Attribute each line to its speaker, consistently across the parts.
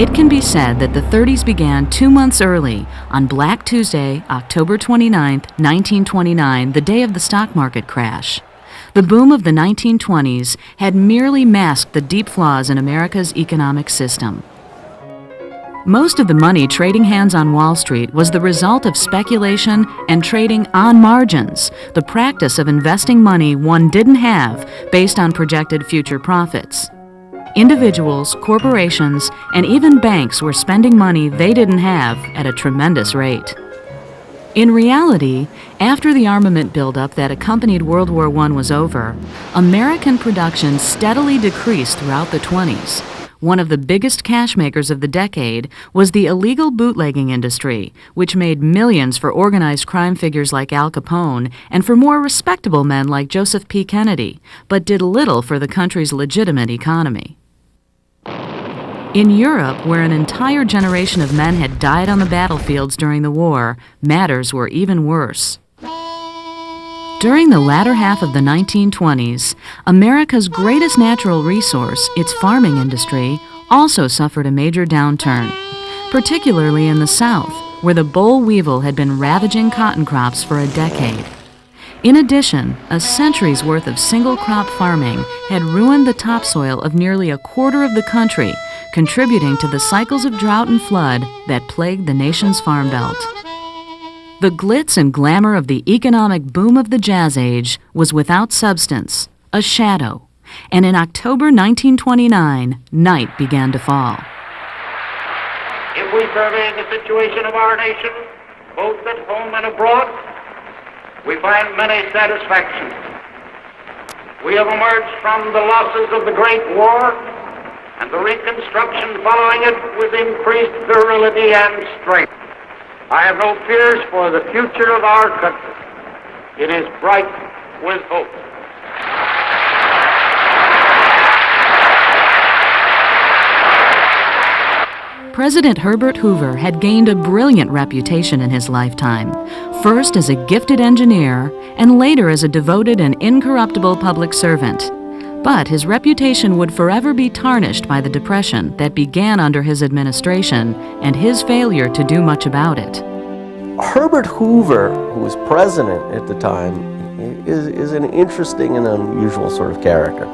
Speaker 1: It can be said that the 30s began 2 months early, on Black Tuesday, October 29, 1929, the day of the stock market crash. The boom of the 1920s had merely masked the deep flaws in America's economic system. Most of the money trading hands on Wall Street was the result of speculation and trading on margins, the practice of investing money one didn't have based on projected future profits. Individuals, corporations, and even banks were spending money they didn't have at a tremendous rate. In reality, after the armament buildup that accompanied World War I was over, American production steadily decreased throughout the 20s. One of the biggest cash makers of the decade was the illegal bootlegging industry, which made millions for organized crime figures like Al Capone and for more respectable men like Joseph P. Kennedy, but did little for the country's legitimate economy. In Europe, where an entire generation of men had died on the battlefields during the war, matters were even worse. During the latter half of the 1920s, America's greatest natural resource, its farming industry, also suffered a major downturn, particularly in the South, where the boll weevil had been ravaging cotton crops for a decade. In addition, a century's worth of single-crop farming had ruined the topsoil of nearly a quarter of the country, contributing to the cycles of drought and flood that plagued the nation's farm belt. The glitz and glamour of the economic boom of the Jazz Age was without substance, a shadow, and in October 1929, night began to fall.
Speaker 2: If we survey the situation of our nation, both at home and abroad, we find many satisfactions. We have emerged from the losses of the Great War and the reconstruction following it with increased virility and strength. I have no fears for the future of our country. It is bright with hope.
Speaker 1: President Herbert Hoover had gained a brilliant reputation in his lifetime, first as a gifted engineer and later as a devoted and incorruptible public servant. But his reputation would forever be tarnished by the Depression that began under his administration and his failure to do much about it.
Speaker 3: Herbert Hoover, who was president at the time, is an interesting and unusual sort of character.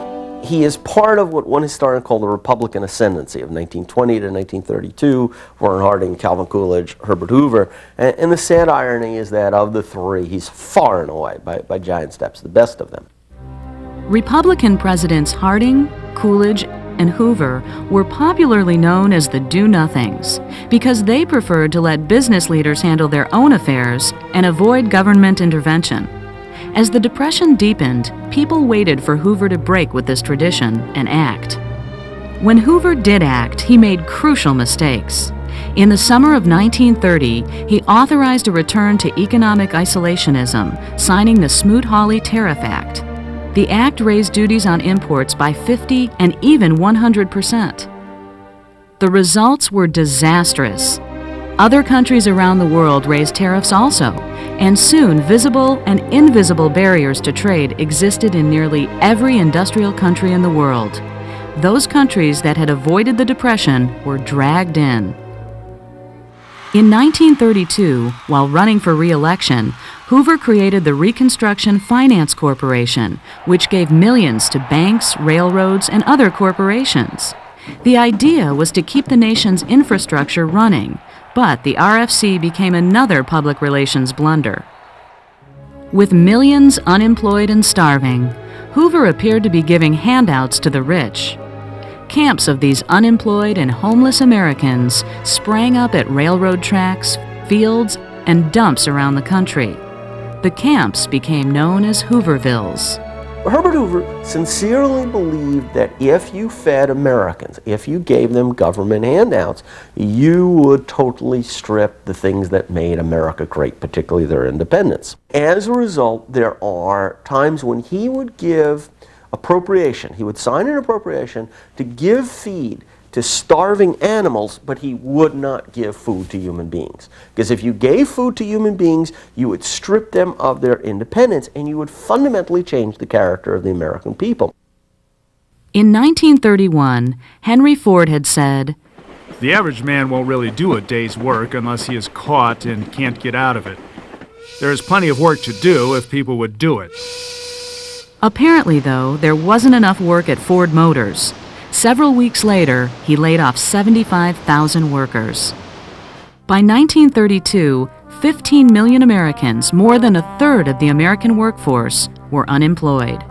Speaker 3: He is part of what one historian called the Republican ascendancy of 1920 to 1932, Warren Harding, Calvin Coolidge, Herbert Hoover. And the sad irony is that of the three, he's far and away, by giant steps, the best of them.
Speaker 1: Republican presidents Harding, Coolidge, and Hoover were popularly known as the do-nothings because they preferred to let business leaders handle their own affairs and avoid government intervention. As the Depression deepened, people waited for Hoover to break with this tradition and act. When Hoover did act, he made crucial mistakes. In the summer of 1930, he authorized a return to economic isolationism, signing the Smoot-Hawley Tariff Act. The act raised duties on imports by 50 and even 100%. The results were disastrous. Other countries around the world raised tariffs also, and soon visible and invisible barriers to trade existed in nearly every industrial country in the world. Those countries that had avoided the Depression were dragged in. In 1932, while running for re-election, Hoover created the Reconstruction Finance Corporation, which gave millions to banks, railroads, and other corporations. The idea was to keep the nation's infrastructure running, but the RFC became another public relations blunder. With millions unemployed and starving, Hoover appeared to be giving handouts to the rich. Camps of these unemployed and homeless Americans sprang up at railroad tracks, fields, and dumps around the country. The camps became known as Hoovervilles.
Speaker 3: Herbert Hoover sincerely believed that if you fed Americans, if you gave them government handouts, you would totally strip the things that made America great, particularly their independence. As a result, there are times when he would give appropriation. He would sign an appropriation to give feed to starving animals, but he would not give food to human beings. Because if you gave food to human beings, you would strip them of their independence, and you would fundamentally change the character of the American people.
Speaker 1: In 1931, Henry Ford had said,
Speaker 4: The average man won't really do a day's work unless he is caught and can't get out of it. There is plenty of work to do if people would do it.
Speaker 1: Apparently, though, there wasn't enough work at Ford Motors. Several weeks later, he laid off 75,000 workers. By 1932, 15 million Americans, more than a third of the American workforce, were unemployed.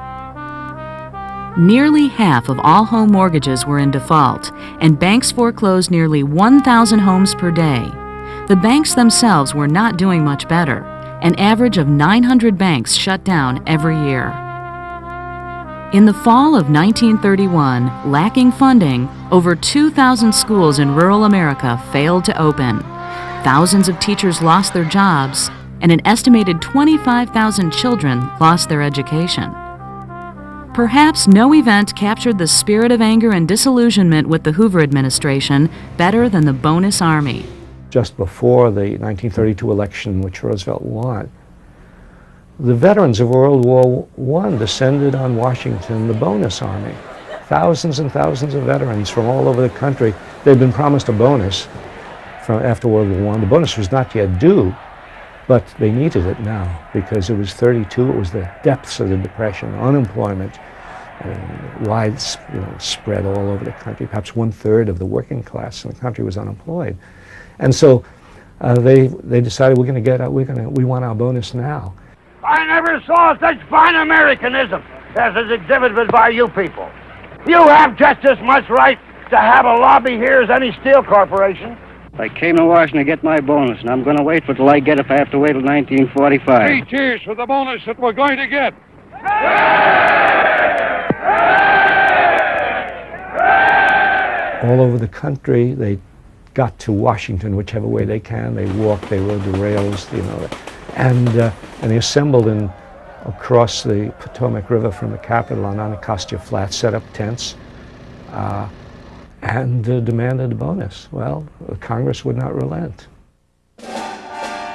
Speaker 1: Nearly half of all home mortgages were in default, and banks foreclosed nearly 1,000 homes per day. The banks themselves were not doing much better. An average of 900 banks shut down every year. In the fall of 1931, lacking funding, over 2,000 schools in rural America failed to open. Thousands of teachers lost their jobs, and an estimated 25,000 children lost their education. Perhaps no event captured the spirit of anger and disillusionment with the Hoover administration better than the bonus army.
Speaker 5: Just before the 1932 election, which Roosevelt won, the veterans of World War I descended on Washington, the bonus army. Thousands and thousands of veterans from all over the country. They'd been promised a bonus after World War I. The bonus was not yet due, but they needed it now because it was 32. It was the depths of the Depression, unemployment, widespread all over the country. Perhaps 1/3 of the working class in the country was unemployed, and so they decided we want our bonus now.
Speaker 2: I never saw such fine Americanism as is exhibited by you people. You have just as much right to have a lobby here as any steel corporation.
Speaker 6: I came to Washington to get my bonus, and I'm going to wait for till I get it if I have to wait till 1945.
Speaker 7: 3 cheers for the bonus that we're going to get.
Speaker 5: All over the country, they got to Washington whichever way they can. They walked, they rode the rails, and they assembled across the Potomac River from the Capitol on Anacostia Flats, set up tents, and demanded a bonus. Well, Congress would not relent.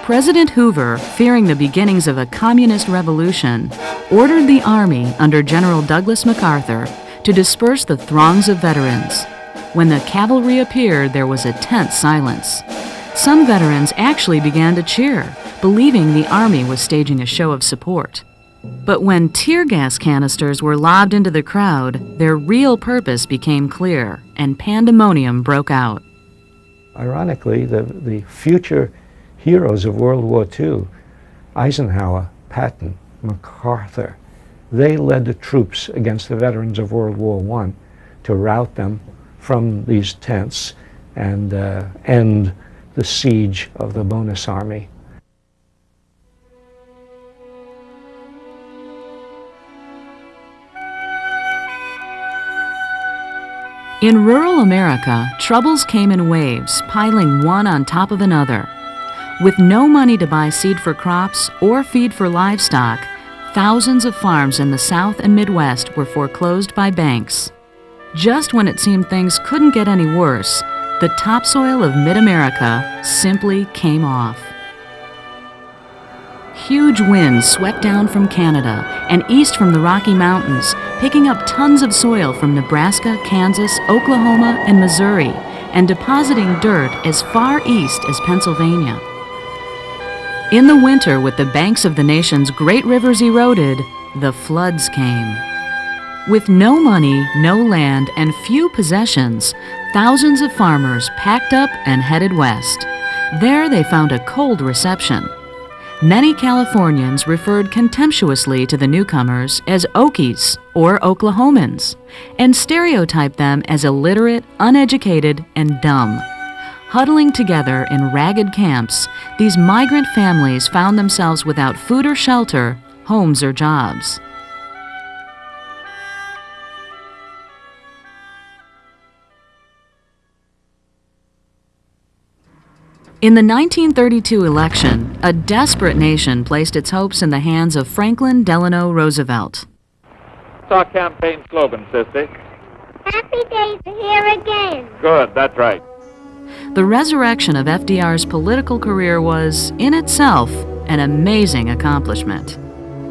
Speaker 1: President Hoover, fearing the beginnings of a communist revolution, ordered the Army under General Douglas MacArthur to disperse the throngs of veterans. When the cavalry appeared, there was a tense silence. Some veterans actually began to cheer, believing the Army was staging a show of support. But when tear gas canisters were lobbed into the crowd, their real purpose became clear, and pandemonium broke out.
Speaker 5: Ironically, the future heroes of World War II, Eisenhower, Patton, MacArthur, they led the troops against the veterans of World War I to rout them from these tents and end the siege of the bonus army.
Speaker 1: In rural America, troubles came in waves, piling one on top of another. With no money to buy seed for crops or feed for livestock, thousands of farms in the South and Midwest were foreclosed by banks. Just when it seemed things couldn't get any worse, the topsoil of mid-America simply came off. Huge winds swept down from Canada and east from the Rocky Mountains, picking up tons of soil from Nebraska, Kansas, Oklahoma, and Missouri, and depositing dirt as far east as Pennsylvania. In the winter, with the banks of the nation's great rivers eroded, the floods came. With no money, no land, and few possessions, thousands of farmers packed up and headed west. There they found a cold reception. Many Californians referred contemptuously to the newcomers as Okies or Oklahomans, and stereotyped them as illiterate, uneducated, and dumb. Huddling together in ragged camps, these migrant families found themselves without food or shelter, homes or jobs. In the 1932 election, a desperate nation placed its hopes in the hands of Franklin Delano Roosevelt.
Speaker 7: What's our campaign slogan, Sissy?
Speaker 8: Happy days are here again.
Speaker 7: Good, that's right.
Speaker 1: The resurrection of FDR's political career was, in itself, an amazing accomplishment.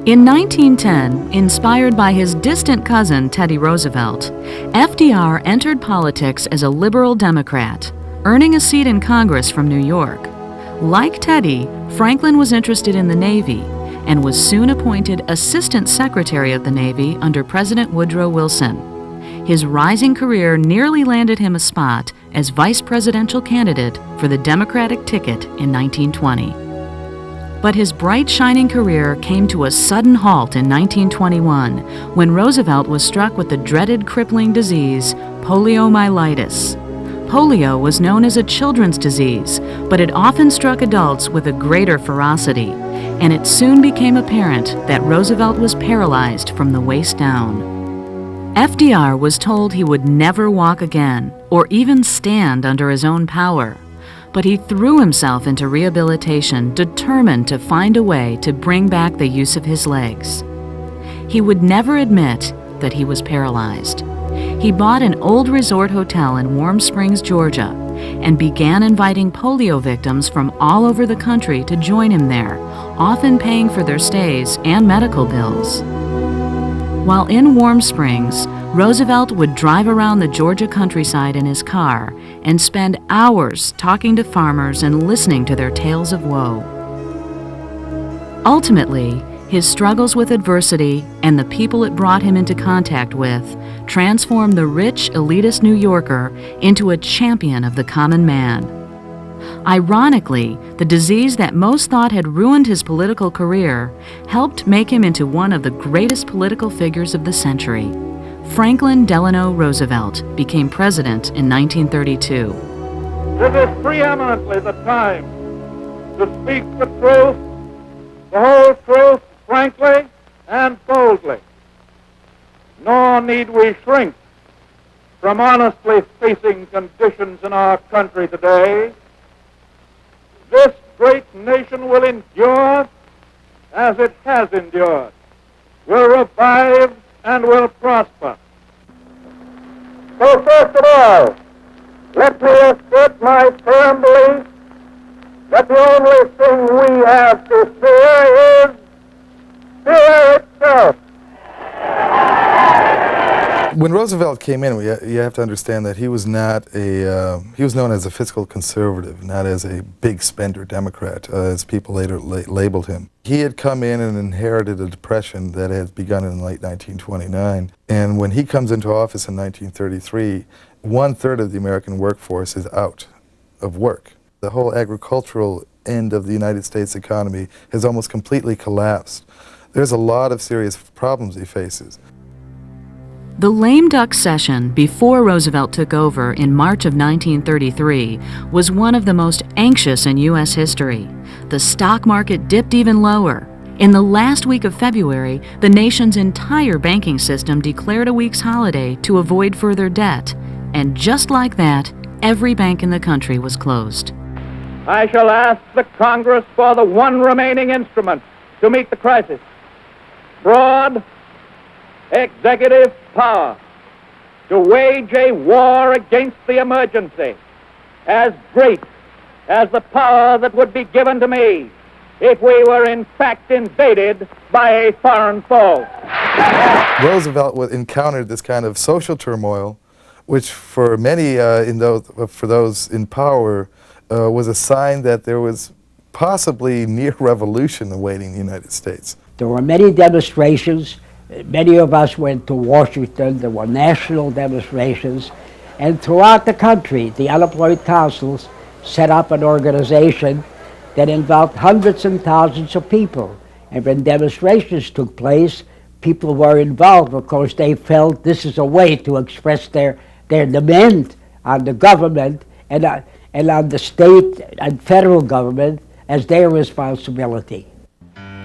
Speaker 1: In 1910, inspired by his distant cousin Teddy Roosevelt, FDR entered politics as a liberal Democrat. earning a seat in Congress from New York. Like Teddy, Franklin was interested in the Navy and was soon appointed Assistant Secretary of the Navy under President Woodrow Wilson. His rising career nearly landed him a spot as vice presidential candidate for the Democratic ticket in 1920. But his bright, shining career came to a sudden halt in 1921 when Roosevelt was struck with the dreaded crippling disease, poliomyelitis. Polio was known as a children's disease, but it often struck adults with a greater ferocity, and it soon became apparent that Roosevelt was paralyzed from the waist down. FDR was told he would never walk again or even stand under his own power, but he threw himself into rehabilitation, determined to find a way to bring back the use of his legs. He would never admit that he was paralyzed. He bought an old resort hotel in Warm Springs, Georgia, and began inviting polio victims from all over the country to join him there, often paying for their stays and medical bills. While in Warm Springs, Roosevelt would drive around the Georgia countryside in his car and spend hours talking to farmers and listening to their tales of woe. Ultimately, his struggles with adversity and the people it brought him into contact with transformed the rich, elitist New Yorker into a champion of the common man. Ironically, the disease that most thought had ruined his political career helped make him into one of the greatest political figures of the century. Franklin Delano Roosevelt became president in 1932.
Speaker 7: This is preeminently the time to speak the truth, the whole truth, frankly and boldly. Nor need we shrink from honestly facing conditions in our country today. This great nation will endure as it has endured, will revive and will prosper. So first of all, let me assert my firm belief that the only thing we have to fear is fear itself.
Speaker 9: When Roosevelt came in, you have to understand that he was not he was known as a fiscal conservative, not as a big spender Democrat, as people later labeled him. He had come in and inherited a depression that had begun in late 1929. And when he comes into office in 1933, 1/3 of the American workforce is out of work. The whole agricultural end of the United States economy has almost completely collapsed. There's a lot of serious problems he faces.
Speaker 1: The lame duck session before Roosevelt took over in March of 1933 was one of the most anxious in U.S. history. The stock market dipped even lower. In the last week of February, the nation's entire banking system declared a week's holiday to avoid further debt. And just like that, every bank in the country was closed.
Speaker 2: I shall ask the Congress for the one remaining instrument to meet the crisis: broad executive power to wage a war against the emergency as great as the power that would be given to me if we were in fact invaded by a foreign foe.
Speaker 9: Roosevelt encountered this kind of social turmoil, which for many for those in power was a sign that there was possibly near revolution awaiting the United States.
Speaker 10: There were many demonstrations. Many of us went to Washington. There were national demonstrations. And throughout the country, the unemployed councils set up an organization that involved hundreds and thousands of people. And when demonstrations took place, people were involved because they felt this is a way to express their demand on the government and on the state and federal government as their responsibility.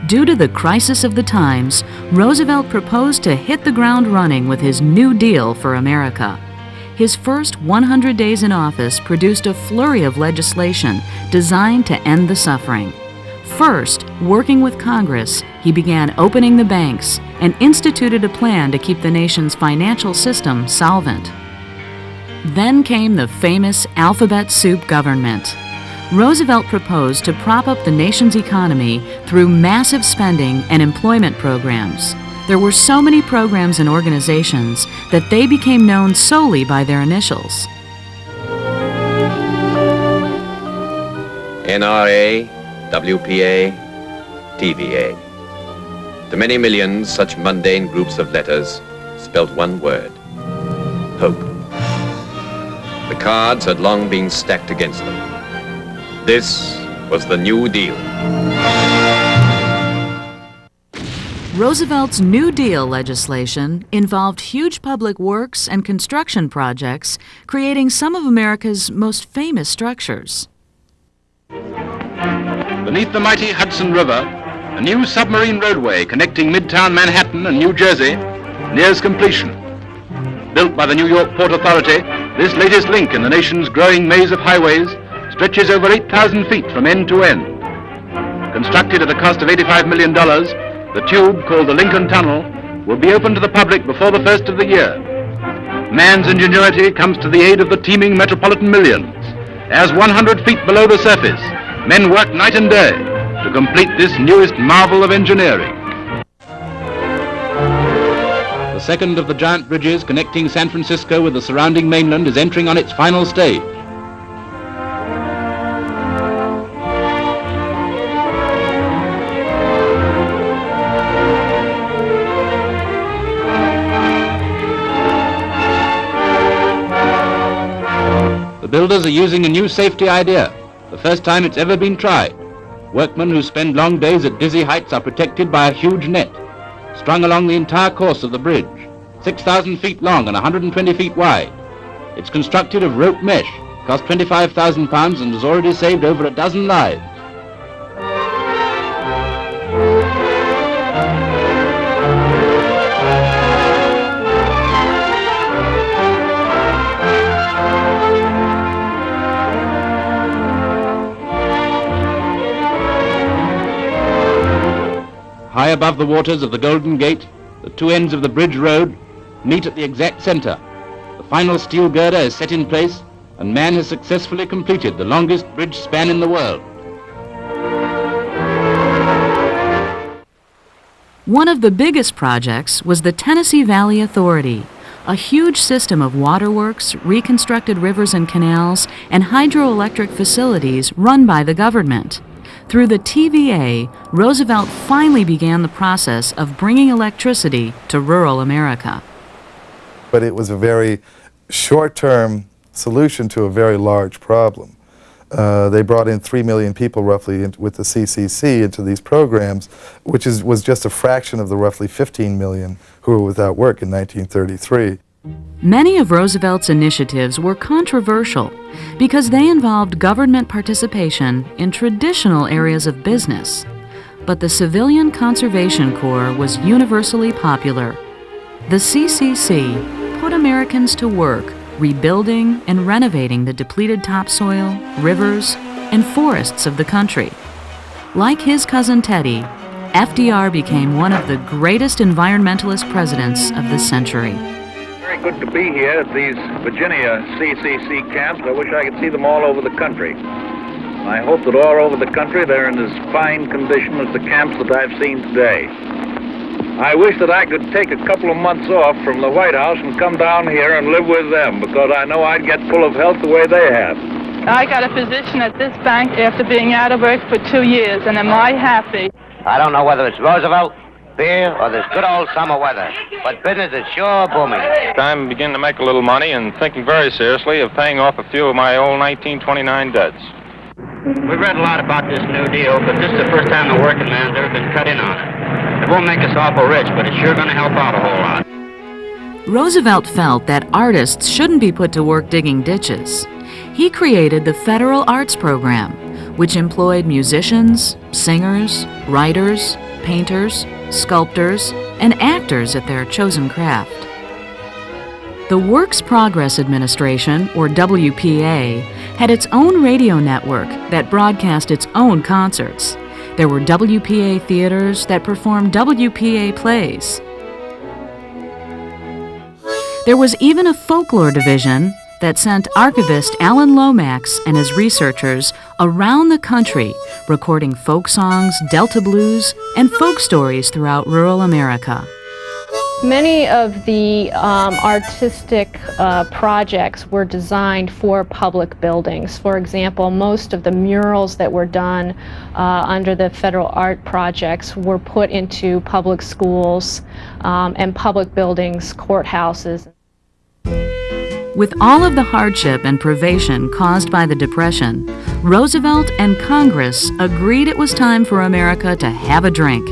Speaker 1: Due to the crisis of the times, Roosevelt proposed to hit the ground running with his New Deal for America. His first 100 days in office produced a flurry of legislation designed to end the suffering. First, working with Congress, he began opening the banks and instituted a plan to keep the nation's financial system solvent. Then came the famous alphabet soup government. Roosevelt proposed to prop up the nation's economy through massive spending and employment programs. There were so many programs and organizations that they became known solely by their initials.
Speaker 11: NRA, WPA, TVA. To many millions, such mundane groups of letters spelt one word: hope. The cards had long been stacked against them. This was the New Deal.
Speaker 1: Roosevelt's New Deal legislation involved huge public works and construction projects, creating some of America's most famous structures.
Speaker 12: Beneath the mighty Hudson River, a new submarine roadway connecting Midtown Manhattan and New Jersey nears completion. Built by the New York Port Authority, this latest link in the nation's growing maze of highways stretches over 8,000 feet from end to end. Constructed at a cost of $85 million, the tube, called the Lincoln Tunnel, will be open to the public before the first of the year. Man's ingenuity comes to the aid of the teeming metropolitan millions. As 100 feet below the surface, men work night and day to complete this newest marvel of engineering. The second of the giant bridges connecting San Francisco with the surrounding mainland is entering on its final stage. The builders are using a new safety idea, the first time it's ever been tried. Workmen who spend long days at dizzy heights are protected by a huge net, strung along the entire course of the bridge, 6,000 feet long and 120 feet wide. It's constructed of rope mesh, cost £25,000 and has already saved over a dozen lives. High above the waters of the Golden Gate, the two ends of the bridge road meet at the exact center. The final steel girder is set in place, and man has successfully completed the longest bridge span in the world.
Speaker 1: One of the biggest projects was the Tennessee Valley Authority, a huge system of waterworks, reconstructed rivers and canals, and hydroelectric facilities run by the government. Through the TVA, Roosevelt finally began the process of bringing electricity to rural America.
Speaker 9: But it was a very short-term solution to a very large problem. They brought in 3 million people roughly with the CCC into these programs, which was just a fraction of the roughly 15 million who were without work in 1933.
Speaker 1: Many of Roosevelt's initiatives were controversial because they involved government participation in traditional areas of business. But the Civilian Conservation Corps was universally popular. The CCC put Americans to work rebuilding and renovating the depleted topsoil, rivers, and forests of the country. Like his cousin Teddy, FDR became one of the greatest environmentalist presidents of the century.
Speaker 2: Very good to be here at these Virginia CCC camps. I wish I could see them all over the country. I hope that all over the country they're in as fine condition as the camps that I've seen today. I wish that I could take a couple of months off from the White House and come down here and live with them, because I know I'd get full of health the way they have.
Speaker 13: I got a position at this bank after being out of work for 2 years, and am I happy?
Speaker 14: I don't know whether it's Roosevelt, beer, or this good old summer weather, but business is sure booming.
Speaker 15: I'm beginning to make a little money and thinking very seriously of paying off a few of my old 1929 debts.
Speaker 16: We've read a lot about this New Deal, but this is the first time the working man's ever been cut in on it. It won't make us awful rich, but it's sure going to help out a whole lot.
Speaker 1: Roosevelt felt that artists shouldn't be put to work digging ditches. He created the Federal Arts Program, which employed musicians, singers, writers, painters, sculptors, and actors at their chosen craft. The Works Progress Administration, or WPA, had its own radio network that broadcast its own concerts. There were WPA theaters that performed WPA plays. There was even a folklore division that sent archivist Alan Lomax and his researchers around the country recording folk songs, Delta blues, and folk stories throughout rural America.
Speaker 17: Many of the artistic projects were designed for public buildings. For example, most of the murals that were done under the federal art projects were put into public schools and public buildings, courthouses.
Speaker 1: With all of the hardship and privation caused by the Depression, Roosevelt and Congress agreed it was time for America to have a drink.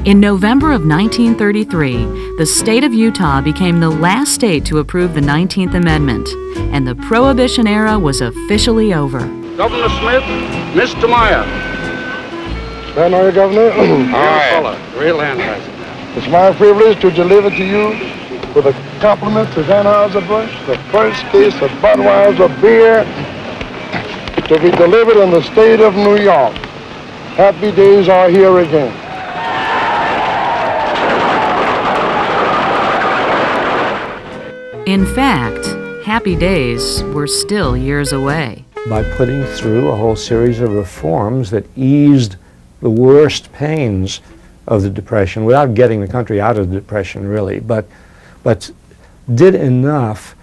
Speaker 1: In November of 1933, the state of Utah became the last state to approve the 19th Amendment, and the Prohibition era was officially over.
Speaker 18: Governor Smith, Mr. Meyer.
Speaker 19: Stand on, Governor.
Speaker 18: Fella, real handsome.
Speaker 19: It's my privilege to deliver to you, with a compliment to Anheuser-Busch, the first case of Budweiser beer to be delivered in the state of New York. Happy days are here again.
Speaker 1: In fact, happy days were still years away.
Speaker 5: By putting through a whole series of reforms that eased the worst pains of the Depression, without getting the country out of the Depression, really, but did enough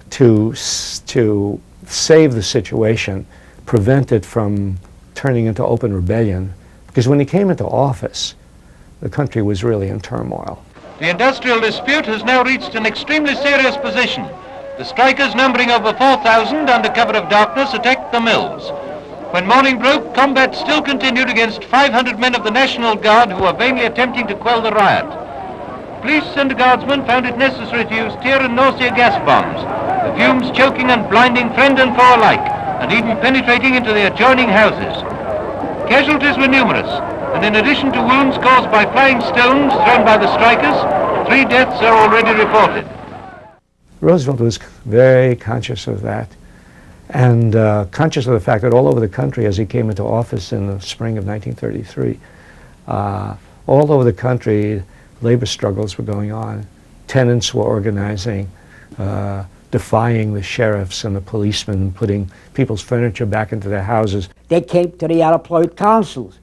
Speaker 5: to save the situation, prevent it from turning into open rebellion. Because when he came into office, the country was really in turmoil.
Speaker 20: The industrial dispute has now reached an extremely serious position. The strikers, numbering over 4,000 under cover of darkness, attacked the mills. When morning broke, combat still continued against 500 men of the National Guard who were vainly attempting to quell the riot. Police and guardsmen found it necessary to use tear and nausea gas bombs, the fumes choking and blinding friend and foe alike, and even penetrating into the adjoining houses. Casualties were numerous, and in addition to wounds caused by flying stones thrown by the strikers, 3 deaths are already reported.
Speaker 5: Roosevelt was very conscious of that, and conscious of the fact that all over the country, as he came into office in the spring of 1933, all over the country, labor struggles were going on. Tenants were organizing, defying the sheriffs and the policemen, putting people's furniture back into their houses.
Speaker 10: They came to the unemployed councils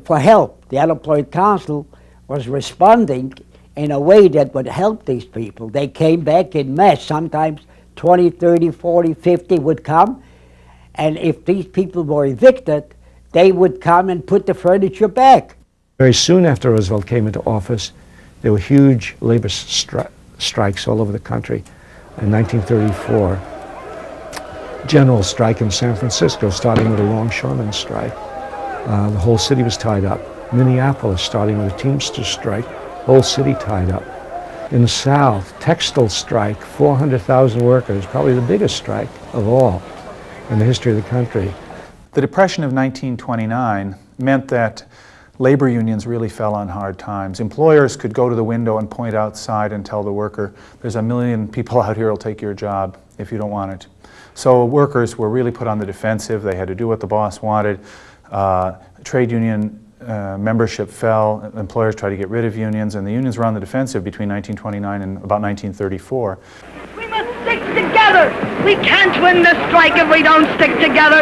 Speaker 10: for help. The unemployed council was responding in a way that would help these people. They came back in mass. Sometimes 20, 30, 40, 50 would come, and if these people were evicted, they would come and put the furniture back.
Speaker 5: Very soon after Roosevelt came into office, there were huge labor strikes all over the country. In 1934, general strike in San Francisco, starting with a longshoreman strike. The whole city was tied up. Minneapolis, starting with a Teamster strike, whole city tied up. In the South, textile strike, 400,000 workers, probably the biggest strike of all in the history of the country.
Speaker 21: The Depression of 1929 meant that labor unions really fell on hard times. Employers could go to the window and point outside and tell the worker, there's 1 million people out here who'll take your job if you don't want it. So workers were really put on the defensive. They had to do what the boss wanted. Trade union membership fell. Employers tried to get rid of unions, and the unions were on the defensive between 1929 and about 1934.
Speaker 22: We must stick together. We can't win this strike if we don't stick together.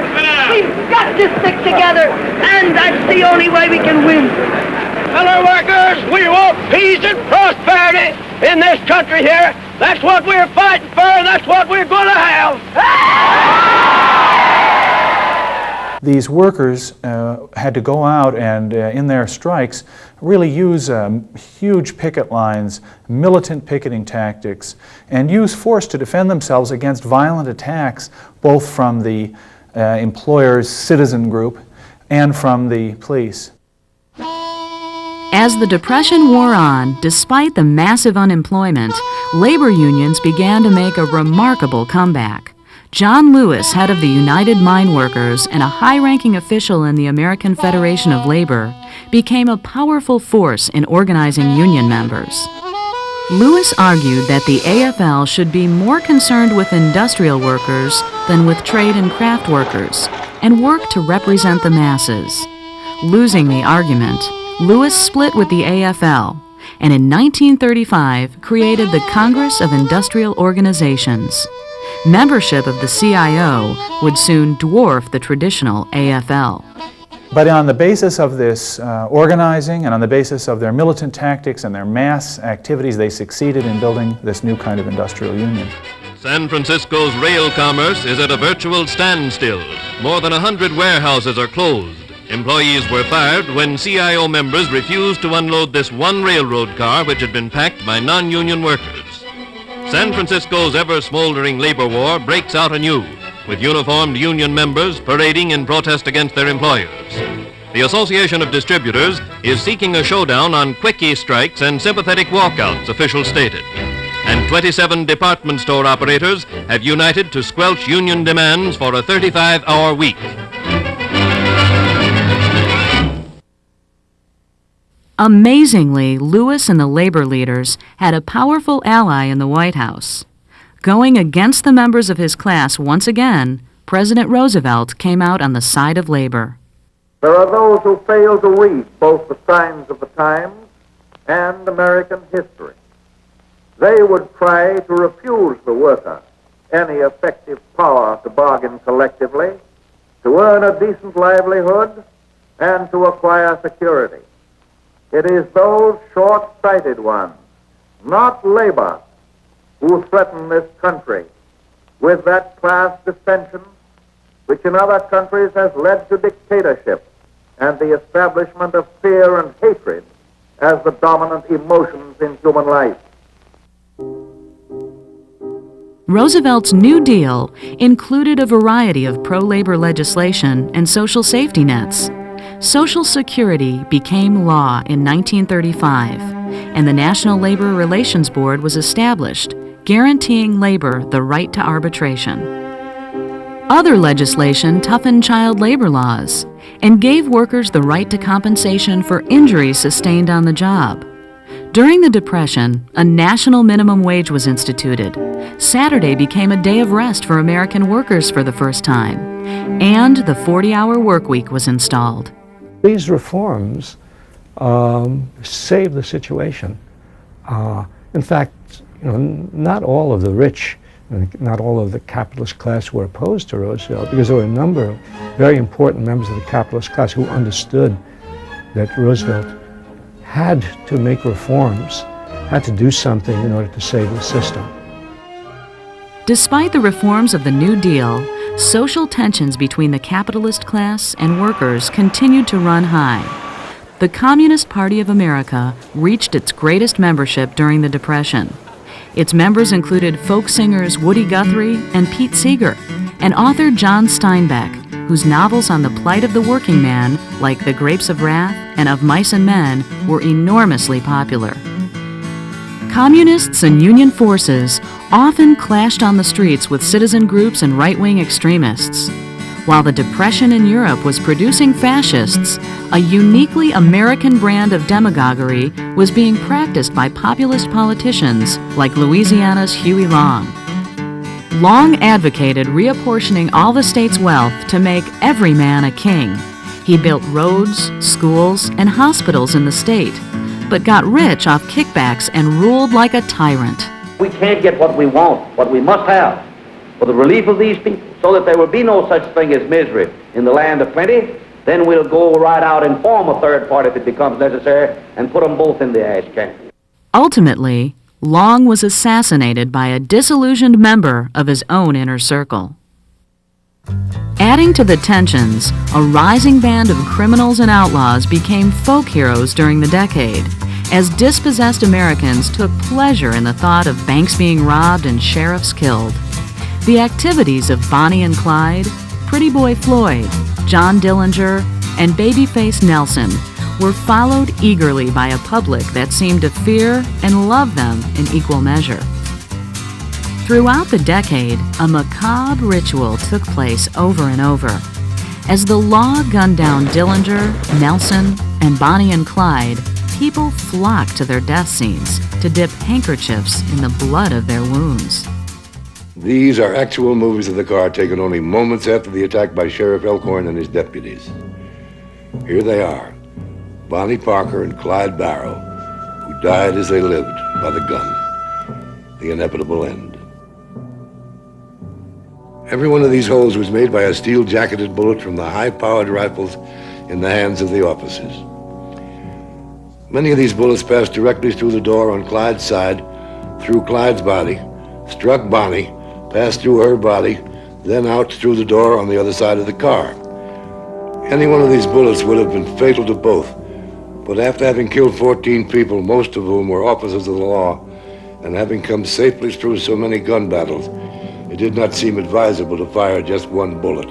Speaker 22: We've got to stick together, and that's the only way we can win.
Speaker 18: Fellow workers, we want peace and prosperity in this country here. That's what we're fighting for, and that's what we're going to have.
Speaker 21: These workers had to go out and, in their strikes, really use huge picket lines, militant picketing tactics, and use force to defend themselves against violent attacks, both from the employer's citizen group and from the police.
Speaker 1: As the Depression wore on, despite the massive unemployment, labor unions began to make a remarkable comeback. John Lewis, head of the United Mine Workers and a high-ranking official in the American Federation of Labor, became a powerful force in organizing union members. Lewis argued that the AFL should be more concerned with industrial workers than with trade and craft workers, and work to represent the masses. Losing the argument, Lewis split with the AFL, and in 1935 created the Congress of Industrial Organizations. Membership of the CIO would soon dwarf the traditional AFL.
Speaker 21: But on the basis of this organizing and on the basis of their militant tactics and their mass activities, they succeeded in building this new kind of industrial union.
Speaker 3: San Francisco's rail commerce is at a virtual standstill. More than 100 warehouses are closed. Employees were fired when CIO members refused to unload this one railroad car which had been packed by non-union workers. San Francisco's ever-smoldering labor war breaks out anew, with uniformed union members parading in protest against their employers. The Association of Distributors is seeking a showdown on quickie strikes and sympathetic walkouts, officials stated. And 27 department store operators have united to squelch union demands for a 35-hour week.
Speaker 1: Amazingly, Lewis and the labor leaders had a powerful ally in the White House. Going against the members of his class once again, President Roosevelt came out on the side of labor.
Speaker 7: There are those who fail to read both the signs of the times and American history. They would try to refuse the worker any effective power to bargain collectively, to earn a decent livelihood, and to acquire security. It is those short-sighted ones, not labor, who threaten this country with that class dissension which in other countries has led to dictatorship and the establishment of fear and hatred as the dominant emotions in human life.
Speaker 1: Roosevelt's New Deal included a variety of pro-labor legislation and social safety nets. Social Security became law in 1935, and the National Labor Relations Board was established, guaranteeing labor the right to arbitration. Other legislation toughened child labor laws and gave workers the right to compensation for injuries sustained on the job. During the Depression, a national minimum wage was instituted. Saturday became a day of rest for American workers for the first time, and the 40-hour work week was installed.
Speaker 5: These reforms saved the situation. In fact, not all of the rich, not all of the capitalist class were opposed to Roosevelt, because there were a number of very important members of the capitalist class who understood that Roosevelt had to make reforms, had to do something in order to save the system.
Speaker 1: Despite the reforms of the New Deal, social tensions between the capitalist class and workers continued to run high. The Communist Party of America reached its greatest membership during the Depression. Its members included folk singers Woody Guthrie and Pete Seeger, and author John Steinbeck, whose novels on the plight of the working man, like The Grapes of Wrath and Of Mice and Men, were enormously popular. Communists and Union forces often clashed on the streets with citizen groups and right-wing extremists. While the Depression in Europe was producing fascists, a uniquely American brand of demagoguery was being practiced by populist politicians like Louisiana's Huey Long. Long advocated reapportioning all the state's wealth to make every man a king. He built roads, schools, and hospitals in the state, but got rich off kickbacks and ruled like a tyrant.
Speaker 2: We can't get what we want, what we must have, for the relief of these people, so that there will be no such thing as misery in the land of plenty. Then we'll go right out and form a third party if it becomes necessary and put them both in the ash can.
Speaker 1: Ultimately, Long was assassinated by a disillusioned member of his own inner circle. Adding to the tensions, a rising band of criminals and outlaws became folk heroes during the decade, as dispossessed Americans took pleasure in the thought of banks being robbed and sheriffs killed. The activities of Bonnie and Clyde, Pretty Boy Floyd, John Dillinger, and Babyface Nelson were followed eagerly by a public that seemed to fear and love them in equal measure. Throughout the decade, a macabre ritual took place over and over. As the law gunned down Dillinger, Nelson, and Bonnie and Clyde, people flocked to their death scenes to dip handkerchiefs in the blood of their wounds.
Speaker 4: These are actual movies of the car taken only moments after the attack by Sheriff Elkhorn and his deputies. Here they are, Bonnie Parker and Clyde Barrow, who died as they lived by the gun, the inevitable end. Every one of these holes was made by a steel-jacketed bullet from the high-powered rifles in the hands of the officers. Many of these bullets passed directly through the door on Clyde's side, through Clyde's body, struck Bonnie, passed through her body, then out through the door on the other side of the car. Any one of these bullets would have been fatal to both, but after having killed 14 people, most of whom were officers of the law, and having come safely through so many gun battles, it did not seem advisable to fire just one bullet.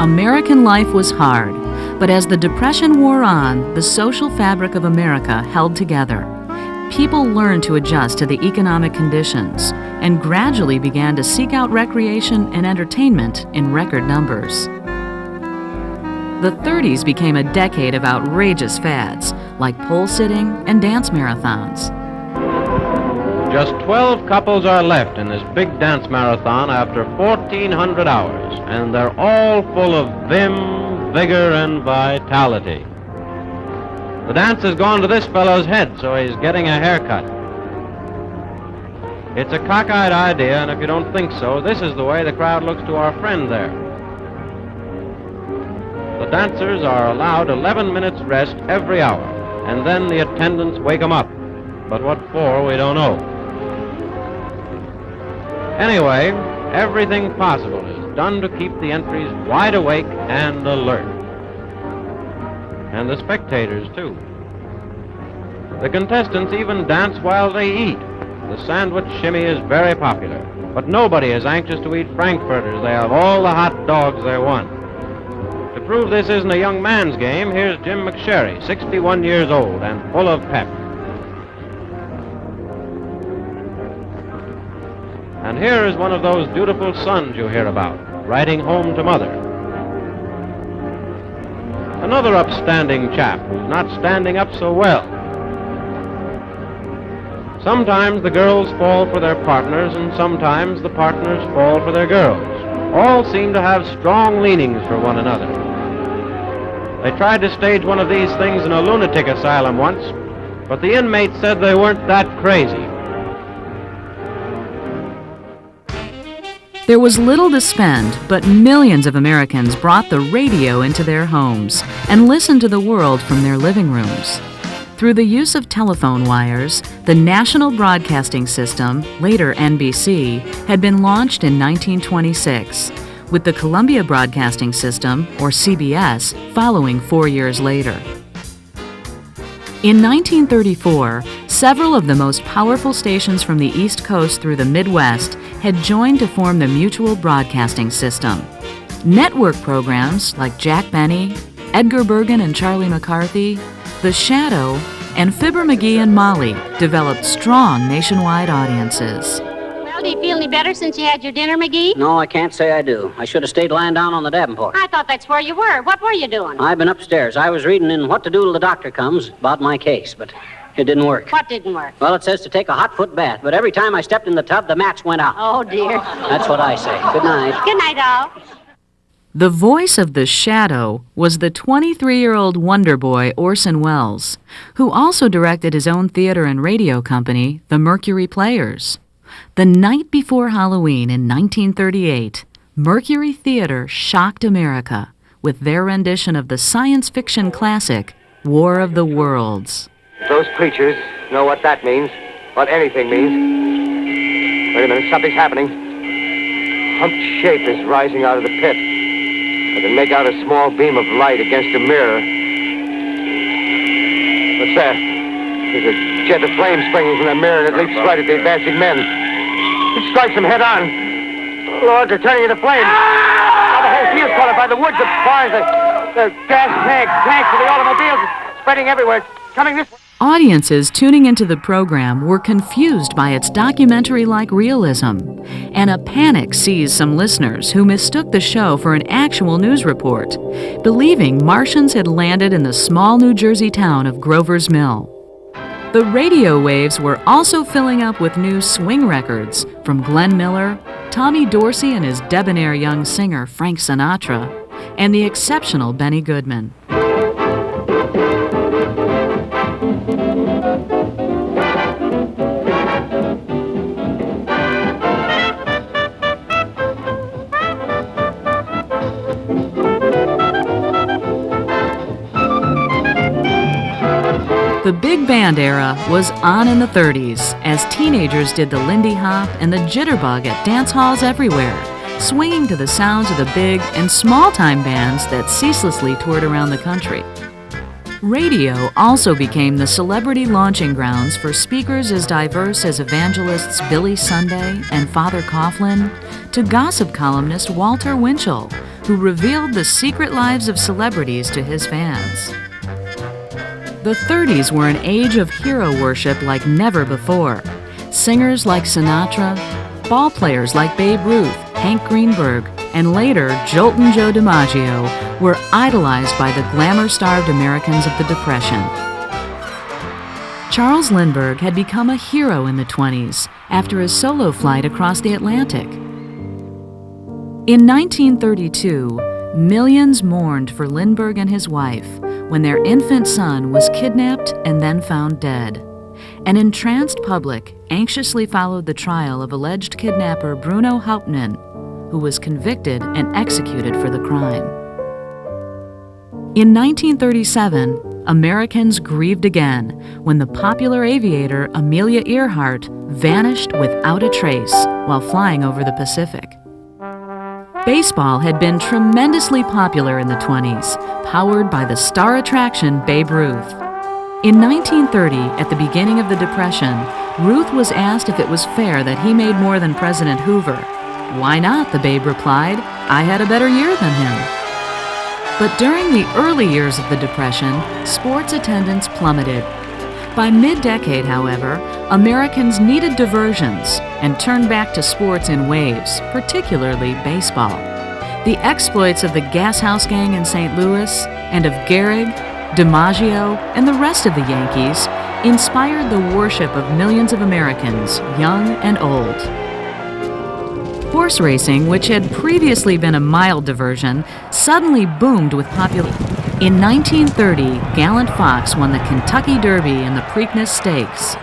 Speaker 1: American life was hard, but as the Depression wore on, the social fabric of America held together. People learned to adjust to the economic conditions and gradually began to seek out recreation and entertainment in record numbers. The 30s became a decade of outrageous fads, like pole sitting and dance marathons.
Speaker 6: Just 12 couples are left in this big dance marathon after 1,400 hours, and they're all full of vim, vigor, and vitality. The dance has gone to this fellow's head, so he's getting a haircut. It's a cockeyed idea, and if you don't think so, this is the way the crowd looks to our friend there. The dancers are allowed 11 minutes rest every hour, and then the attendants wake them up. But what for, we don't know. Anyway, everything possible is done to keep the entries wide awake and alert. And the spectators, too. The contestants even dance while they eat. The sandwich shimmy is very popular, but nobody is anxious to eat frankfurters. They have all the hot dogs they want. To prove this isn't a young man's game, here's Jim McSherry, 61 years old and full of pep. And here is one of those dutiful sons you hear about, riding home to mother. Another upstanding chap who's not standing up so well. Sometimes the girls fall for their partners, and sometimes the partners fall for their girls. All seem to have strong leanings for one another. They tried to stage one of these things in a lunatic asylum once, but the inmates said they weren't that crazy.
Speaker 1: There was little to spend, but millions of Americans brought the radio into their homes and listened to the world from their living rooms. Through the use of telephone wires, the National Broadcasting System, later NBC, had been launched in 1926, with the Columbia Broadcasting System, or CBS, following 4 years later. In 1934, several of the most powerful stations from the East Coast through the Midwest had joined to form the Mutual Broadcasting System. Network programs like Jack Benny, Edgar Bergen and Charlie McCarthy, The Shadow, and Fibber McGee and Molly developed strong nationwide audiences.
Speaker 8: Well, do you feel any better since you had your dinner, McGee?
Speaker 23: No, I can't say I do. I should have stayed lying down on the Davenport.
Speaker 8: I thought that's where you were. What were you doing?
Speaker 23: I've been upstairs. I was reading in What to Do Till the Doctor Comes about my case, but it didn't work.
Speaker 8: What didn't work?
Speaker 23: Well, it says to take a hot foot bath, but every time I stepped in the tub, the match went out.
Speaker 8: Oh, dear.
Speaker 23: That's what I say. Good night.
Speaker 8: Good night, all.
Speaker 1: The voice of The Shadow was the 23-year-old wonder boy Orson Welles, who also directed his own theater and radio company, the Mercury Players. The night before Halloween in 1938, Mercury Theater shocked America with their rendition of the science fiction classic, War of the Worlds.
Speaker 24: Those preachers know what that means, what anything means. Wait a minute, something's happening. Humped shape is rising out of the pit. I can make out a small beam of light against a mirror. What's that? There's a jet of flame springing from the mirror and it leaps right at the advancing men. It strikes them head on. Lord, they're turning into flames. Now the whole field's caught up by the woods, the barns, the gas tanks for the automobiles, spreading everywhere. It's coming this way.
Speaker 1: Audiences tuning into the program were confused by its documentary-like realism, and a panic seized some listeners who mistook the show for an actual news report, believing Martians had landed in the small New Jersey town of Grover's Mill. The radio waves were also filling up with new swing records from Glenn Miller, Tommy Dorsey and his debonair young singer Frank Sinatra, and the exceptional Benny Goodman. The big band era was on in the 30s as teenagers did the Lindy Hop and the Jitterbug at dance halls everywhere, swinging to the sounds of the big and small-time bands that ceaselessly toured around the country. Radio also became the celebrity launching grounds for speakers as diverse as evangelists Billy Sunday and Father Coughlin, to gossip columnist Walter Winchell, who revealed the secret lives of celebrities to his fans. The 30s were an age of hero worship like never before. Singers like Sinatra, ball players like Babe Ruth, Hank Greenberg, and later Joltin' Joe DiMaggio were idolized by the glamour-starved Americans of the Depression. Charles Lindbergh had become a hero in the 20s after his solo flight across the Atlantic. In 1932, millions mourned for Lindbergh and his wife when their infant son was kidnapped and then found dead. An entranced public anxiously followed the trial of alleged kidnapper Bruno Hauptmann, who was convicted and executed for the crime. In 1937, Americans grieved again when the popular aviator Amelia Earhart vanished without a trace while flying over the Pacific. Baseball had been tremendously popular in the 20s, powered by the star attraction Babe Ruth. In 1930, at the beginning of the Depression, Ruth was asked if it was fair that he made more than President Hoover. "Why not?" the Babe replied. "I had a better year than him." But during the early years of the Depression, sports attendance plummeted. By mid-decade, however, Americans needed diversions and turned back to sports in waves, particularly baseball. The exploits of the Gas House Gang in St. Louis and of Gehrig, DiMaggio, and the rest of the Yankees inspired the worship of millions of Americans, young and old. Horse racing, which had previously been a mild diversion, suddenly boomed with popularity. In 1930, Gallant Fox won the Kentucky Derby and the Preakness Stakes.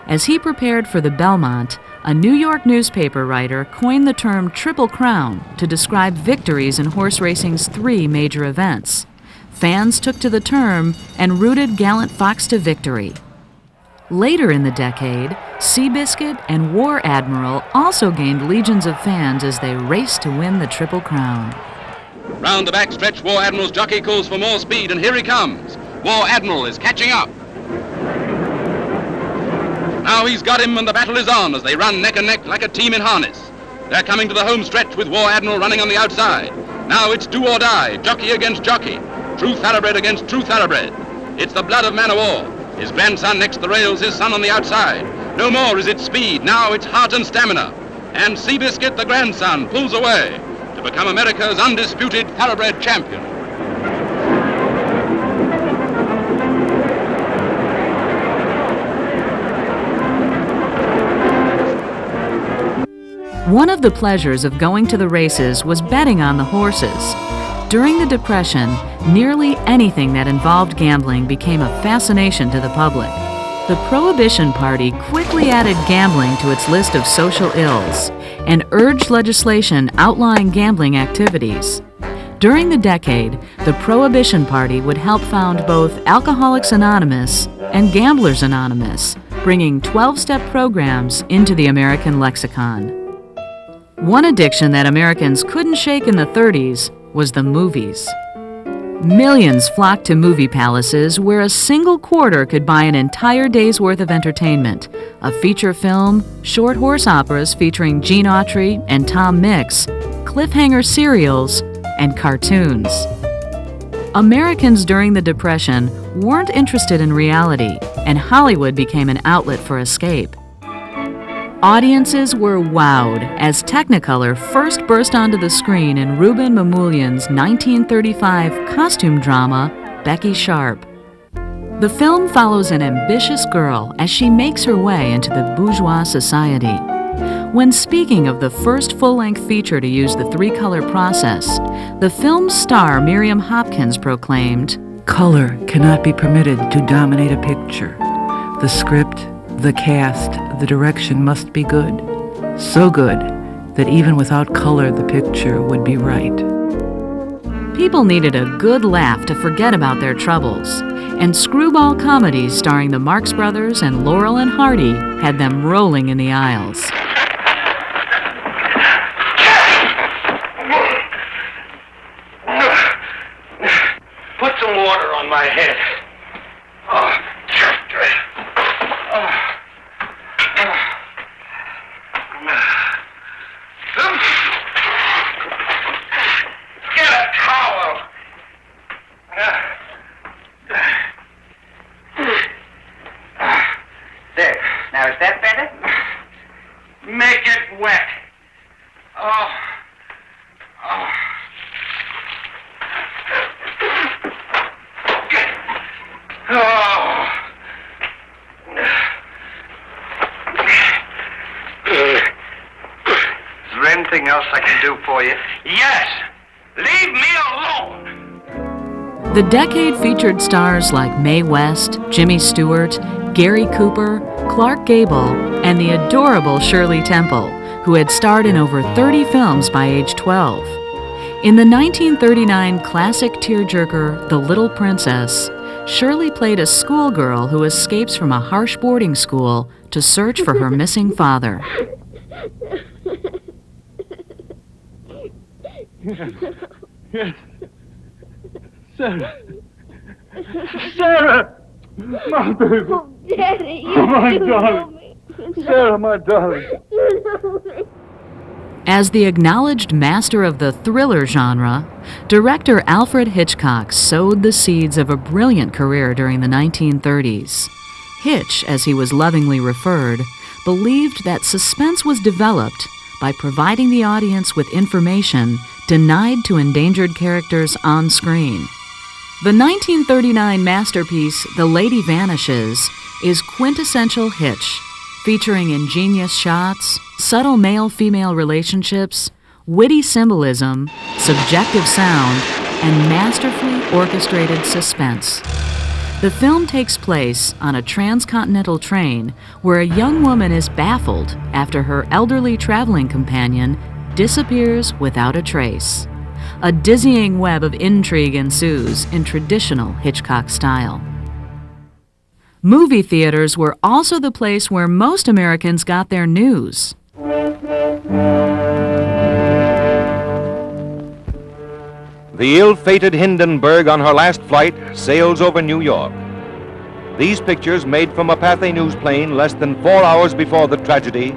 Speaker 1: As he prepared for the Belmont, a New York newspaper writer coined the term Triple Crown to describe victories in horse racing's three major events. Fans took to the term and rooted Gallant Fox to victory. Later in the decade, Seabiscuit and War Admiral also gained legions of fans as they raced to win the Triple Crown.
Speaker 9: Round the backstretch, War Admiral's jockey calls for more speed, and here he comes. War Admiral is catching up. Now he's got him, and the battle is on as they run neck and neck like a team in harness. They're coming to the home stretch with War Admiral running on the outside. Now it's do or die, jockey against jockey, true thoroughbred against true thoroughbred. It's the blood of man o' war. His grandson next to the rails, his son on the outside. No more is it speed, now it's heart and stamina. And Seabiscuit, the grandson, pulls away to become America's undisputed thoroughbred champion.
Speaker 1: One of the pleasures of going to the races was betting on the horses. During the Depression, nearly anything that involved gambling became a fascination to the public. The Prohibition Party quickly added gambling to its list of social ills and urged legislation outlawing gambling activities. During the decade, the Prohibition Party would help found both Alcoholics Anonymous and Gamblers Anonymous, bringing 12-step programs into the American lexicon. One addiction that Americans couldn't shake in the 30s was the movies. Millions flocked to movie palaces where a single quarter could buy an entire day's worth of entertainment, a feature film, short horse operas featuring Gene Autry and Tom Mix, cliffhanger serials, and cartoons. Americans during the Depression weren't interested in reality, and Hollywood became an outlet for escape. Audiences were wowed as Technicolor first burst onto the screen in Ruben Mamoulian's 1935 costume drama, Becky Sharp. The film follows an ambitious girl as she makes her way into the bourgeois society. When speaking of the first full-length feature to use the three-color process, the film's star Miriam Hopkins proclaimed,
Speaker 11: "Color cannot be permitted to dominate a picture. The script, the cast, the direction must be good. So good that even without color the picture would be right."
Speaker 1: People needed a good laugh to forget about their troubles, and screwball comedies starring the Marx Brothers and Laurel and Hardy had them rolling in the aisles.
Speaker 18: Put some water on my head. Get a towel.
Speaker 24: There. Now, is that better?
Speaker 18: Make it wet. Oh. Oh.
Speaker 24: Is there anything else I can do for you?
Speaker 18: Yes. Leave me alone.
Speaker 1: The decade featured stars like Mae West, Jimmy Stewart, Gary Cooper, Clark Gable, and the adorable Shirley Temple, who had starred in over 30 films by age 12. In the 1939 classic tearjerker The Little Princess, Shirley played a schoolgirl who escapes from a harsh boarding school to search for her missing father.
Speaker 18: Yes. Sarah. Sarah! My baby.
Speaker 22: Oh, Daddy, you
Speaker 18: Oh, my
Speaker 22: do
Speaker 18: darling.
Speaker 22: know me.
Speaker 18: Sarah, my darling.
Speaker 22: You know me.
Speaker 1: As the acknowledged master of the thriller genre, director Alfred Hitchcock sowed the seeds of a brilliant career during the 1930s. Hitch, as he was lovingly referred, believed that suspense was developed by providing the audience with information denied to endangered characters on screen. The 1939 masterpiece, The Lady Vanishes, is quintessential Hitch, featuring ingenious shots, subtle male-female relationships, witty symbolism, subjective sound, and masterfully orchestrated suspense. The film takes place on a transcontinental train where a young woman is baffled after her elderly traveling companion disappears without a trace. A dizzying web of intrigue ensues in traditional Hitchcock style. Movie theaters were also the place where most Americans got their news.
Speaker 12: The ill-fated Hindenburg on her last flight sails over New York. These pictures, made from a Pathé News plane less than 4 hours before the tragedy,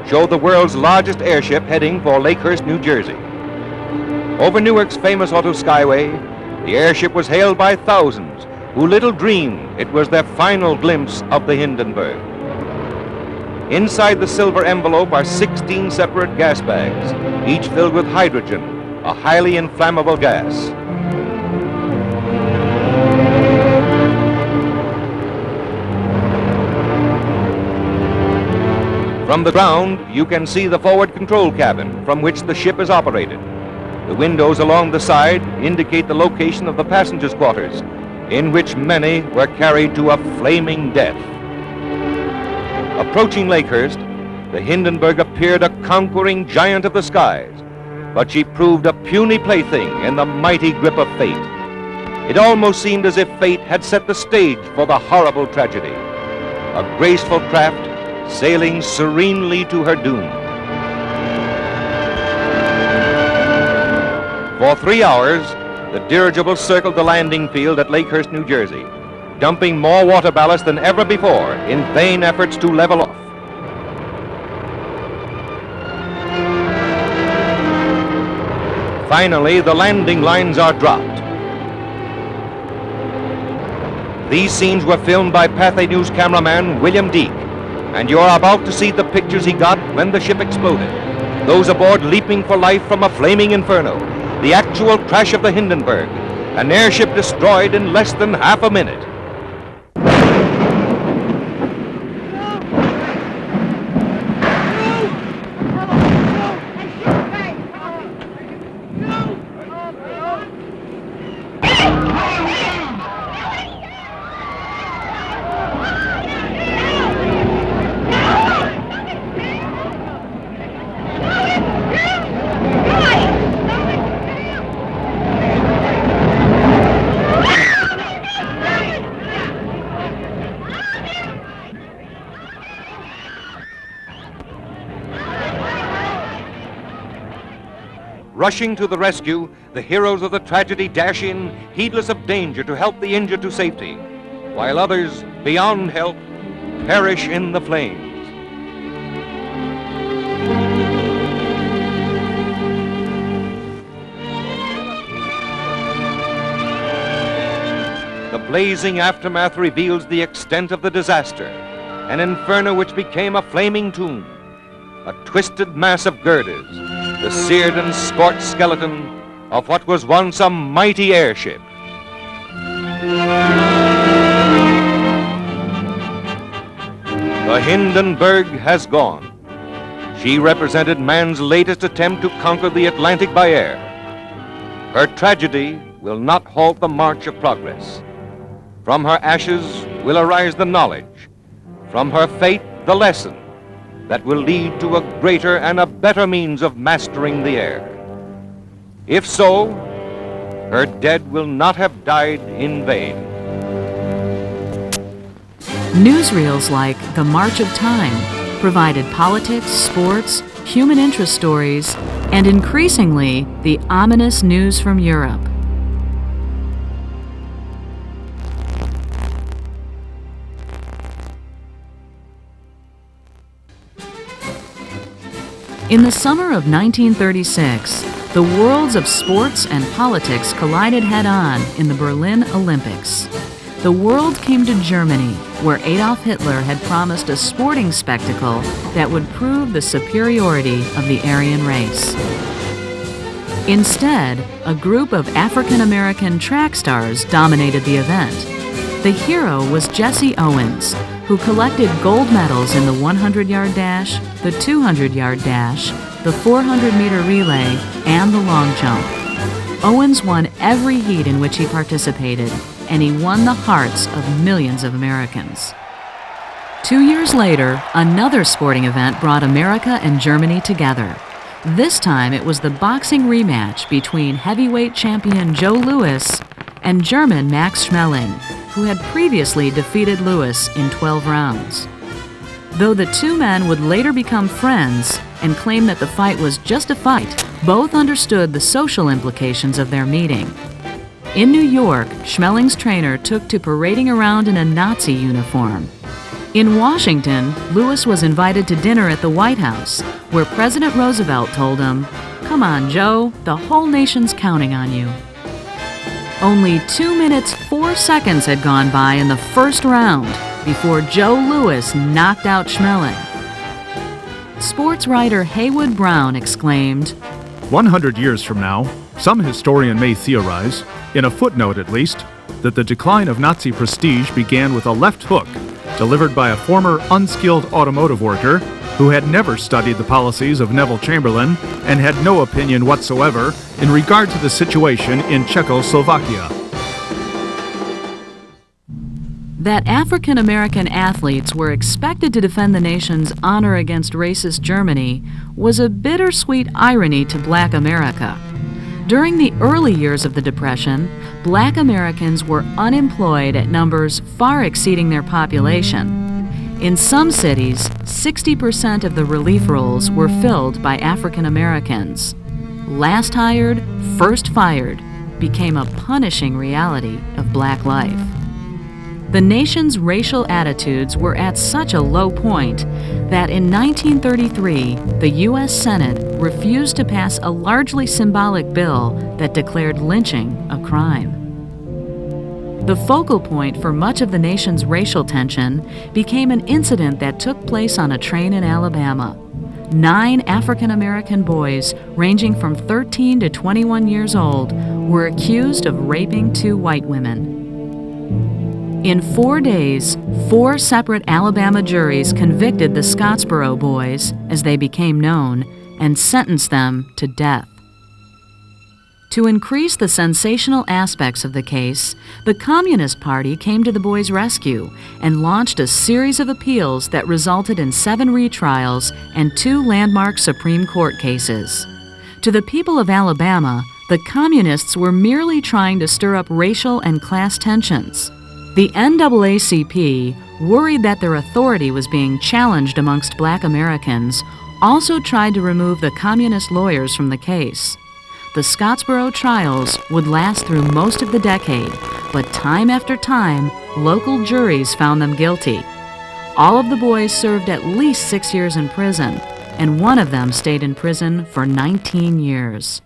Speaker 12: show the world's largest airship heading for Lakehurst, New Jersey. Over Newark's famous auto skyway, the airship was hailed by thousands who little dreamed it was their final glimpse of the Hindenburg. Inside the silver envelope are 16 separate gas bags, each filled with hydrogen, a highly inflammable gas. From the ground, you can see the forward control cabin from which the ship is operated. The windows along the side indicate the location of the passengers' quarters, in which many were carried to a flaming death. Approaching Lakehurst, the Hindenburg appeared a conquering giant of the skies, but she proved a puny plaything in the mighty grip of fate. It almost seemed as if fate had set the stage for the horrible tragedy. A graceful craft sailing serenely to her doom. For 3 hours, the dirigible circled the landing field at Lakehurst, New Jersey, dumping more water ballast than ever before in vain efforts to level off. Finally, the landing lines are dropped. These scenes were filmed by Pathé News cameraman William Deek, and you're about to see the pictures he got when the ship exploded. Those aboard leaping for life from a flaming inferno, the actual crash of the Hindenburg, an airship destroyed in less than half a minute. Rushing to the rescue, the heroes of the tragedy dash in, heedless of danger, to help the injured to safety, while others, beyond help, perish in the flames. The blazing aftermath reveals the extent of the disaster, an inferno which became a flaming tomb, a twisted mass of girders, the seared and scorched skeleton of what was once a mighty airship. The Hindenburg has gone. She represented man's latest attempt to conquer the Atlantic by air. Her tragedy will not halt the march of progress. From her ashes will arise the knowledge, from her fate the lesson that will lead to a greater and a better means of mastering the air. If so, her dead will not have died in vain.
Speaker 1: Newsreels like The March of Time provided politics, sports, human interest stories, and increasingly, the ominous news from Europe. In the summer of 1936, the worlds of sports and politics collided head-on in the Berlin Olympics. The world came to Germany, where Adolf Hitler had promised a sporting spectacle that would prove the superiority of the Aryan race. Instead, a group of African-American track stars dominated the event. The hero was Jesse Owens, who collected gold medals in the 100-yard dash, the 200-yard dash, the 400-meter relay, and the long jump. Owens won every heat in which he participated, and he won the hearts of millions of Americans. 2 years later, another sporting event brought America and Germany together. This time it was the boxing rematch between heavyweight champion Joe Louis and German Max Schmeling, who had previously defeated Louis in 12 rounds. Though the two men would later become friends and claim that the fight was just a fight, both understood the social implications of their meeting. In New York, Schmeling's trainer took to parading around in a Nazi uniform. In Washington, Louis was invited to dinner at the White House, where President Roosevelt told him, "Come on, Joe, the whole nation's counting on you." Only 2 minutes 4 seconds had gone by in the first round before Joe Louis knocked out Schmeling. Sports writer Haywood Brown exclaimed,
Speaker 13: 100 years from now, some historian may theorize, in a footnote at least, that the decline of Nazi prestige began with a left hook delivered by a former unskilled automotive worker who had never studied the policies of Neville Chamberlain and had no opinion whatsoever in regard to the situation in Czechoslovakia.
Speaker 1: That African American athletes were expected to defend the nation's honor against racist Germany was a bittersweet irony to Black America. During the early years of the Depression, Black Americans were unemployed at numbers far exceeding their population. In some cities, 60% of the relief roles were filled by African Americans. Last hired, first fired became a punishing reality of Black life. The nation's racial attitudes were at such a low point that in 1933, the U.S. Senate refused to pass a largely symbolic bill that declared lynching a crime. The focal point for much of the nation's racial tension became an incident that took place on a train in Alabama. 9 African American boys, ranging from 13 to 21 years old, were accused of raping 2 white women. In 4 days, 4 separate Alabama juries convicted the Scottsboro boys, as they became known, and sentenced them to death. To increase the sensational aspects of the case, the Communist Party came to the boys' rescue and launched a series of appeals that resulted in 7 retrials and 2 landmark Supreme Court cases. To the people of Alabama, the Communists were merely trying to stir up racial and class tensions. The NAACP, worried that their authority was being challenged amongst Black Americans, also tried to remove the communist lawyers from the case. The Scottsboro trials would last through most of the decade, but time after time, local juries found them guilty. All of the boys served at least 6 years in prison, and one of them stayed in prison for 19 years.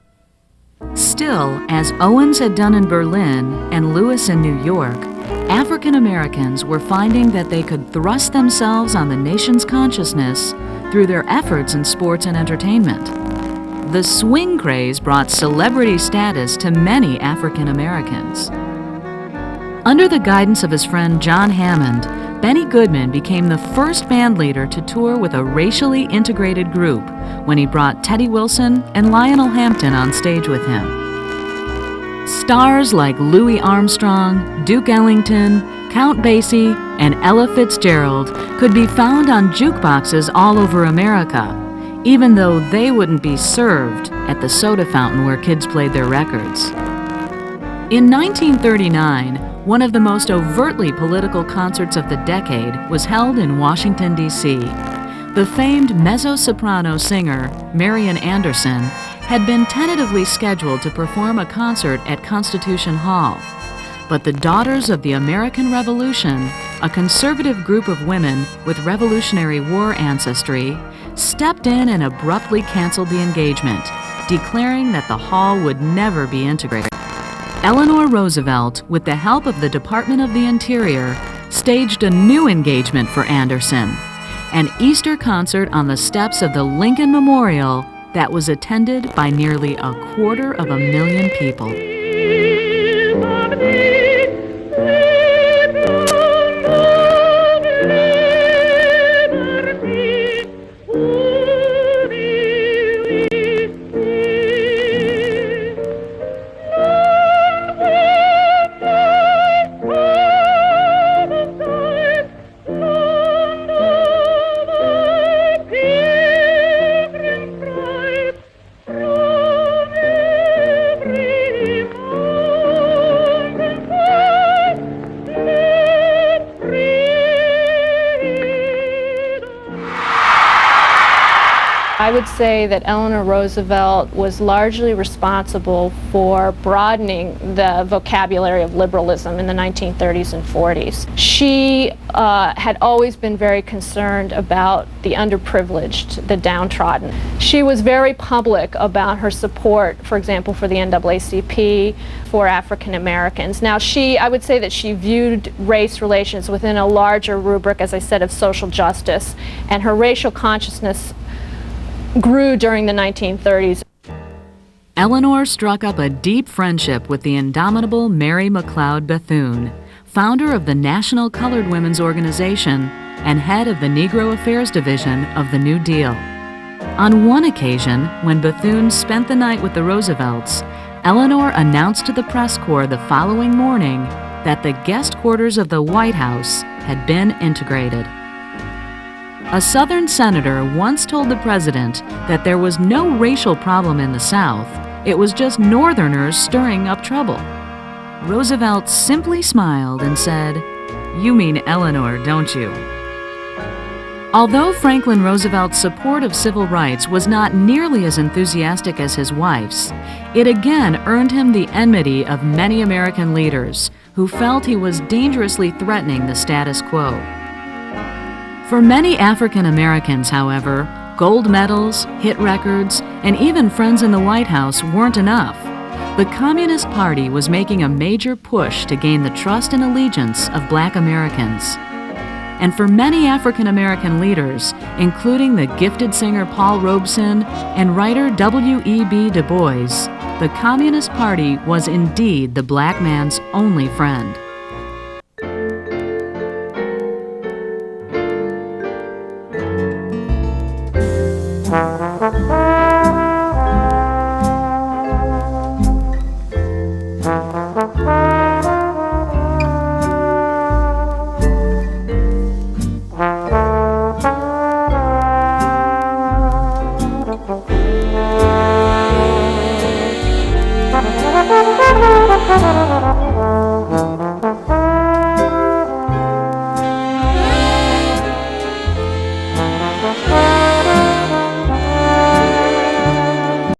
Speaker 1: Still, as Owens had done in Berlin and Lewis in New York, African Americans were finding that they could thrust themselves on the nation's consciousness through their efforts in sports and entertainment. The swing craze brought celebrity status to many African Americans. Under the guidance of his friend John Hammond, Benny Goodman became the first band leader to tour with a racially integrated group when he brought Teddy Wilson and Lionel Hampton on stage with him. Stars like Louis Armstrong, Duke Ellington, Count Basie, and Ella Fitzgerald could be found on jukeboxes all over America, even though they wouldn't be served at the soda fountain where kids played their records. In 1939, one of the most overtly political concerts of the decade was held in Washington, D.C. The famed mezzo-soprano singer, Marian Anderson, had been tentatively scheduled to perform a concert at Constitution Hall. But the Daughters of the American Revolution, a conservative group of women with Revolutionary War ancestry, stepped in and abruptly canceled the engagement, declaring that the hall would never be integrated. Eleanor Roosevelt, with the help of the Department of the Interior, staged a new engagement for Anderson, an Easter concert on the steps of the Lincoln Memorial that was attended by nearly 250,000 people.
Speaker 14: I would say that Eleanor Roosevelt was largely responsible for broadening the vocabulary of liberalism in the 1930s and 40s. She had always been very concerned about the underprivileged, the downtrodden. She was very public about her support, for example, for the NAACP, for African Americans. Now, I would say that she viewed race relations within a larger rubric, as I said, of social justice, and her racial consciousness grew during the 1930s.
Speaker 1: Eleanor struck up a deep friendship with the indomitable Mary McLeod Bethune, founder of the National Colored Women's Organization and head of the Negro Affairs Division of the New Deal. On one occasion, when Bethune spent the night with the Roosevelts, Eleanor announced to the press corps the following morning that the guest quarters of the White House had been integrated. A Southern senator once told the president that there was no racial problem in the South, it was just Northerners stirring up trouble. Roosevelt simply smiled and said, "You mean Eleanor, don't you?" Although Franklin Roosevelt's support of civil rights was not nearly as enthusiastic as his wife's, it again earned him the enmity of many American leaders who felt he was dangerously threatening the status quo. For many African Americans, however, gold medals, hit records, and even friends in the White House weren't enough. The Communist Party was making a major push to gain the trust and allegiance of Black Americans. And for many African American leaders, including the gifted singer Paul Robeson and writer W.E.B. Du Bois, the Communist Party was indeed the black man's only friend.